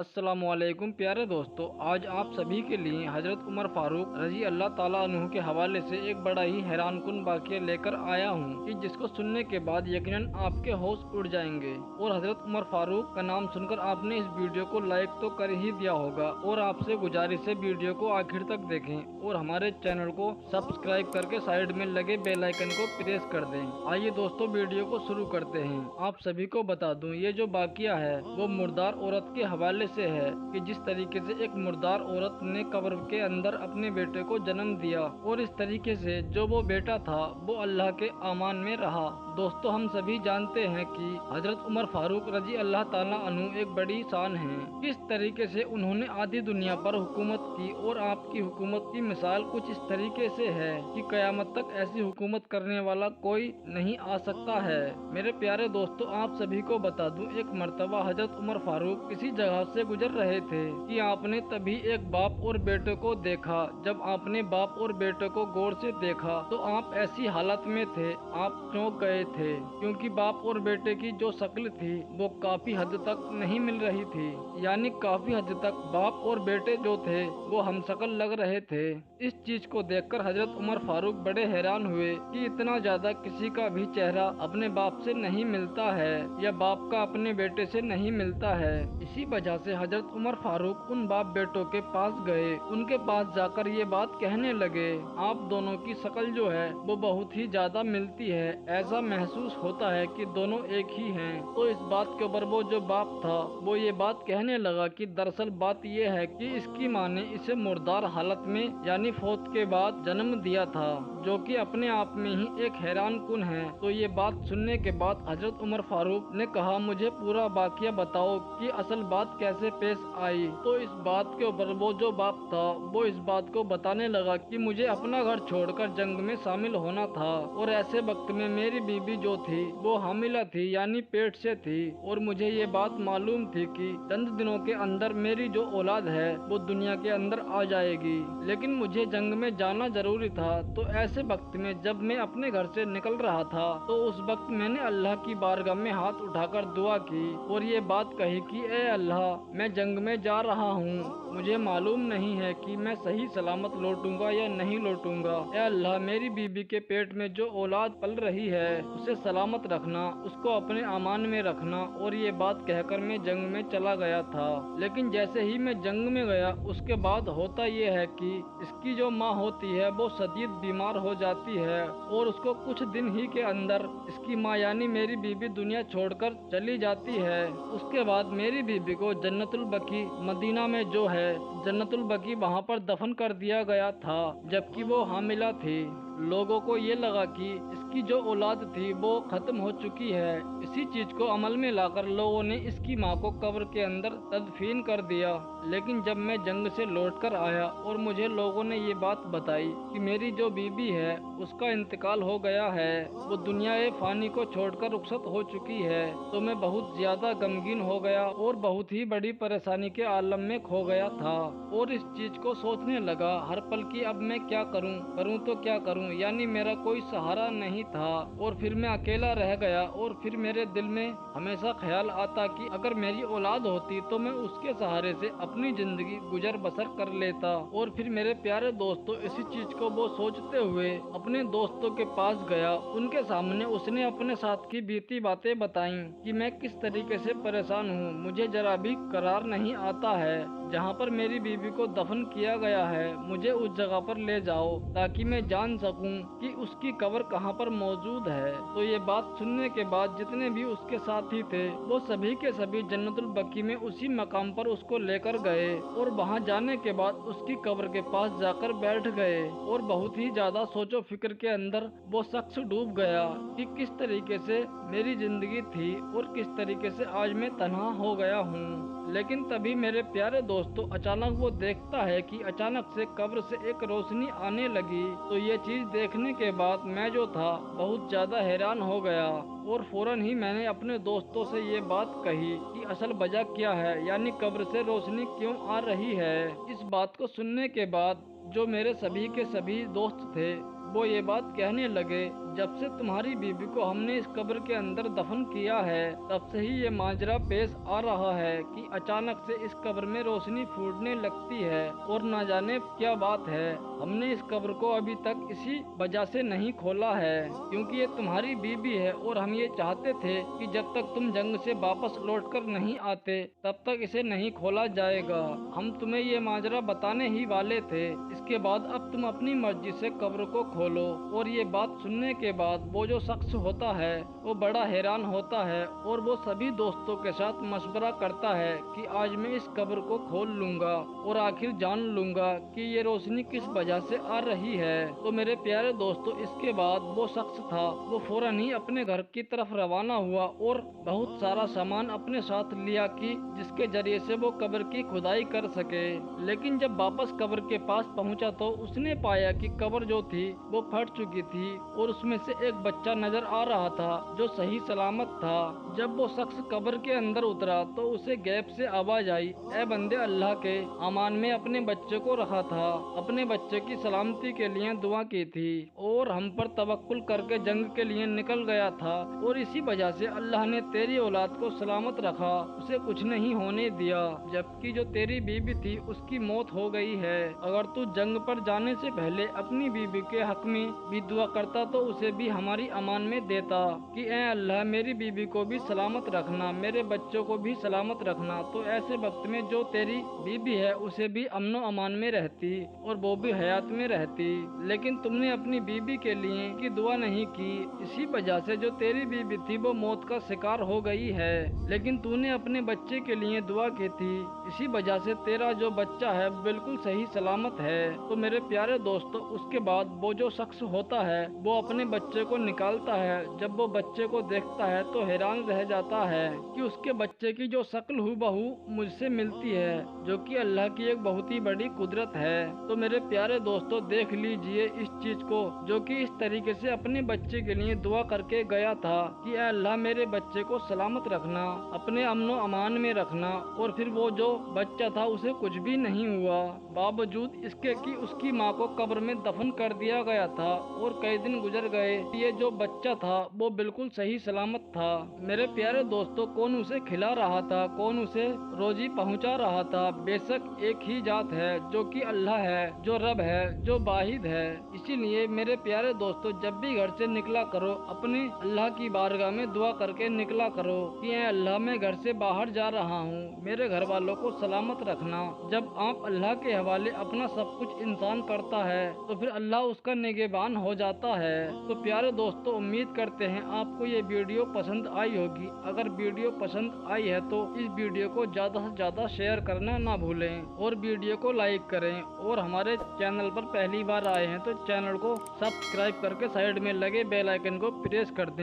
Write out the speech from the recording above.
अस्सलामुअलैकुम प्यारे दोस्तों, आज आप सभी के लिए हजरत उमर फारूक रजी अल्लाह ताला अन्हु के हवाले से एक बड़ा ही हैरान कुन वाक़या लेकर आया हूँ कि जिसको सुनने के बाद यकीनन आपके होश उड़ जाएंगे। और हजरत उमर फारूक का नाम सुनकर आपने इस वीडियो को लाइक तो कर ही दिया होगा और आपसे गुजारिश है वीडियो को आखिर तक देखें और हमारे चैनल को सब्सक्राइब करके साइड में लगे बेल आइकन को प्रेस कर दें। आइए दोस्तों, वीडियो को शुरू करते हैं। आप सभी को बता दूं, ये जो वाक़या है वो मुर्दार औरत के हवाले से है कि जिस तरीके से एक मुर्दार औरत ने कब्र के अंदर अपने बेटे को जन्म दिया और इस तरीके से जो वो बेटा था वो अल्लाह के अमान में रहा। दोस्तों, हम सभी जानते हैं कि हजरत उमर फारूक रजी अल्लाह ताला अन्हु एक बड़ी शान है। किस तरीके से उन्होंने आधी दुनिया पर हुकूमत की और आपकी हुकूमत की मिसाल कुछ इस तरीके से है कि कयामत तक ऐसी हुकूमत करने वाला कोई नहीं आ सकता है। मेरे प्यारे दोस्तों, आप सभी को बता दूं, एक मर्तबा हजरत उमर फारूक किसी जगह से गुजर रहे थे कि आपने तभी एक बाप और बेटे को देखा। जब आपने बाप और बेटे को गौर से देखा तो आप ऐसी हालत में थे, आप चौंक गए थे, क्योंकि बाप और बेटे की जो शक्ल थी वो काफी हद तक नहीं मिल रही थी। यानी काफी हद तक बाप और बेटे जो थे वो हमशक्ल लग रहे थे। इस चीज को देखकर हजरत उमर फारूक बड़े हैरान हुए कि इतना ज्यादा किसी का भी चेहरा अपने बाप से नहीं मिलता है या बाप का अपने बेटे से नहीं मिलता है। इसी वजह से हजरत उमर फारूक उन बाप बेटों के पास गए। उनके पास जाकर ये बात कहने लगे, आप दोनों की शक्ल जो है वो बहुत ही ज्यादा मिलती है, ऐसा महसूस होता है कि दोनों एक ही हैं। तो इस बात के ऊपर वो जो बाप था वो ये बात कहने लगा कि दरअसल बात ये है कि इसकी माँ ने इसे मुर्दार हालत में यानी फौत के बाद जन्म दिया था, जो कि अपने आप में ही एक हैरान कुन है। तो ये बात सुनने के बाद हजरत उमर फारूक ने कहा, मुझे पूरा वाक़या बताओ कि असल बात कैसे पेश आई। तो इस बात के ऊपर वो जो बाप था वो इस बात को बताने लगा कि मुझे अपना घर छोड़कर जंग में शामिल होना था और ऐसे वक्त में मेरी बीबी जो थी वो हामिला थी यानी पेट से थी और मुझे ये बात मालूम थी कि चंद दिनों के अंदर मेरी जो औलाद है वो दुनिया के अंदर आ जाएगी, लेकिन मुझे जंग में जाना जरूरी था। तो ऐसे वक्त में जब मैं अपने घर से निकल रहा था तो उस वक्त मैंने अल्लाह की बारगाह में हाथ उठाकर दुआ की और ये बात कही कि ए अल्लाह, मैं जंग में जा रहा हूँ, मुझे मालूम नहीं है कि मैं सही सलामत लौटूंगा या नहीं लौटूंगा। ए अल्लाह, मेरी बीबी के पेट में जो औलाद पल रही है उसे सलामत रखना, उसको अपने अमान में रखना। और ये बात कहकर मैं जंग में चला गया था। लेकिन जैसे ही मैं जंग में गया उसके बाद होता ये है कि इसकी जो माँ होती है वो शदीद बीमार हो जाती है और उसको कुछ दिन ही के अंदर इसकी माँ यानी मेरी बीबी दुनिया छोड़कर चली जाती है। उसके बाद मेरी बीबी को जन्नतुल बकी मदीना में जो है जन्नतुल बकी वहाँ पर दफन कर दिया गया था, जबकि वो हामिला थी। लोगों को ये लगा कि इसकी जो औलाद थी वो खत्म हो चुकी है। इसी चीज को अमल में लाकर लोगों ने इसकी माँ को कब्र के अंदर तदफीन कर दिया। लेकिन जब मैं जंग से लौटकर आया और मुझे लोगों ने ये बात बताई कि मेरी जो बीबी है उसका इंतकाल हो गया है, वो दुनिया फानी को छोड़कर रुखसत हो चुकी है, तो मैं बहुत ज्यादा गमगीन हो गया और बहुत ही बड़ी परेशानी के आलम में खो गया था। और इस चीज को सोचने लगा हर पल की अब मैं क्या करूं, करूं तो क्या करूं, यानी मेरा कोई सहारा नहीं था और फिर मैं अकेला रह गया। और फिर मेरे दिल में हमेशा ख्याल आता कि अगर मेरी औलाद होती तो मैं उसके सहारे से अपनी जिंदगी गुजर बसर कर लेता। और फिर मेरे प्यारे दोस्तों, इसी चीज को वो सोचते हुए अपने दोस्तों के पास गया। उनके सामने उसने अपने साथ की बीती बातें बताई कि मैं किस तरीके से परेशान हूँ, मुझे जरा भी करार नहीं आता है। जहाँ पर मेरी बीबी को दफन किया गया है मुझे उस जगह पर ले जाओ ताकि मैं जान सकूं कि उसकी कब्र कहाँ पर मौजूद है। तो ये बात सुनने के बाद जितने भी उसके साथी थे वो सभी के सभी जन्नतुल बकी में उसी मकाम पर उसको लेकर गए और वहाँ जाने के बाद उसकी कब्र के पास जाकर बैठ गए और बहुत ही ज्यादा सोचो फिक्र के अंदर वो शख्स डूब गया कि किस तरीके से मेरी जिंदगी थी और किस तरीके से आज मैं तन्हा हो गया हूँ। लेकिन तभी मेरे प्यारे दोस्तों अचानक वो देखता है कि अचानक से कब्र से एक रोशनी आने लगी। तो ये चीज देखने के बाद मैं जो था बहुत ज्यादा हैरान हो गया और फौरन ही मैंने अपने दोस्तों से ये बात कही कि असल वजह क्या है, यानी कब्र से रोशनी क्यों आ रही है। इस बात को सुनने के बाद जो मेरे सभी के सभी दोस्त थे वो ये बात कहने लगे, जब से तुम्हारी बीबी को हमने इस कब्र के अंदर दफन किया है तब से ही ये माजरा पेश आ रहा है कि अचानक से इस कब्र में रोशनी फूटने लगती है और न जाने क्या बात है। हमने इस कब्र को अभी तक इसी वजह से नहीं खोला है क्योंकि ये तुम्हारी बीबी है और हम ये चाहते थे कि जब तक तुम जंग से वापस लौटकर नहीं आते तब तक इसे नहीं खोला जाएगा। हम तुम्हें ये माजरा बताने ही वाले थे। इसके बाद अब तुम अपनी मर्जी से कब्र को खोलो। और ये बात सुनने के बाद वो जो शख्स होता है वो बड़ा हैरान होता है और वो सभी दोस्तों के साथ मशवरा करता है कि आज मैं इस कब्र को खोल लूंगा और आखिर जान लूंगा कि ये रोशनी किस वजह से आ रही है। तो मेरे प्यारे दोस्तों, इसके बाद वो शख्स था वो फौरन ही अपने घर की तरफ रवाना हुआ और बहुत सारा सामान अपने साथ लिया कि जिसके जरिए से वो कब्र की खुदाई कर सके। लेकिन जब वापस कब्र के पास पहुंचा तो उसने पाया कि कब्र जो थी वो फट चुकी थी और उसमें से एक बच्चा नजर आ रहा था जो सही सलामत था। जब वो शख्स कब्र के अंदर उतरा तो उसे गैब से आवाज आई, ए बंदे अल्लाह के, अमान में अपने बच्चे को रखा था, अपने बच्चे की सलामती के लिए दुआ की थी और हम पर तवक्कुल करके जंग के लिए निकल गया था और इसी वजह से अल्लाह ने तेरी औलाद को सलामत रखा, उसे कुछ नहीं होने दिया। जबकि जो तेरी बीबी थी उसकी मौत हो गई है। अगर तू जंग पर जाने से पहले अपनी बीबी के हक में भी दुआ करता तो उसे भी हमारी अमान में देता कि ए अल्लाह मेरी बीबी को भी सलामत रखना, मेरे बच्चों को भी सलामत रखना। तो ऐसे वक्त में जो तेरी बीबी है उसे भी अमनो अमान में रहती और वो भी हयात में रहती। लेकिन तुमने अपनी बीबी के लिए की दुआ नहीं की, इसी वजह से जो तेरी बीबी थी वो मौत का शिकार हो गई है। लेकिन तूने अपने बच्चे के लिए दुआ की थी, इसी वजह से तेरा जो बच्चा है बिल्कुल सही सलामत है। तो मेरे प्यारे दोस्तों, उसके बाद वो जो शख्स होता है वो अपने बच्चे को निकालता है। जब वो बच्चे को देखता है तो हैरान रह जाता है कि उसके बच्चे की जो शक्ल हूबहू मुझसे मिलती है, जो कि अल्लाह की एक बहुत ही बड़ी कुदरत है। तो मेरे प्यारे दोस्तों, देख लीजिए इस चीज को, जो कि इस तरीके से अपने बच्चे के लिए दुआ करके गया था कि ऐ अल्लाह मेरे बच्चे को सलामत रखना, अपने अमनो अमान में रखना। और फिर वो जो बच्चा था उसे कुछ भी नहीं हुआ, बावजूद इसके कि उसकी माँ को कब्र में दफन कर दिया गया था और कई दिन गुजर गए। ये जो बच्चा था वो बिल्कुल सही सलामत था। मेरे प्यारे दोस्तों, कौन उसे खिला रहा था, कौन उसे रोजी पहुंचा रहा था? बेशक एक ही जात है जो कि अल्लाह है, जो रब है, जो वाहिद है। इसीलिए मेरे प्यारे दोस्तों, जब भी घर से निकला करो अपने अल्लाह की बारगाह में दुआ करके निकला करो कि ऐ अल्लाह मैं घर से बाहर जा रहा हूँ, मेरे घर वालों को सलामत रखना। जब आप अल्लाह के हवाले अपना सब कुछ इंसान करता है तो फिर अल्लाह उसका निगहबान हो जाता है। तो प्यारे दोस्तों, उम्मीद करते हैं आपको ये वीडियो पसंद आई होगी। अगर वीडियो पसंद आई है तो इस वीडियो को ज्यादा से ज्यादा शेयर करना ना भूलें और वीडियो को लाइक करें। और हमारे चैनल पर पहली बार आए हैं तो चैनल को सब्सक्राइब करके साइड में लगे बेल आइकन को प्रेस कर दें।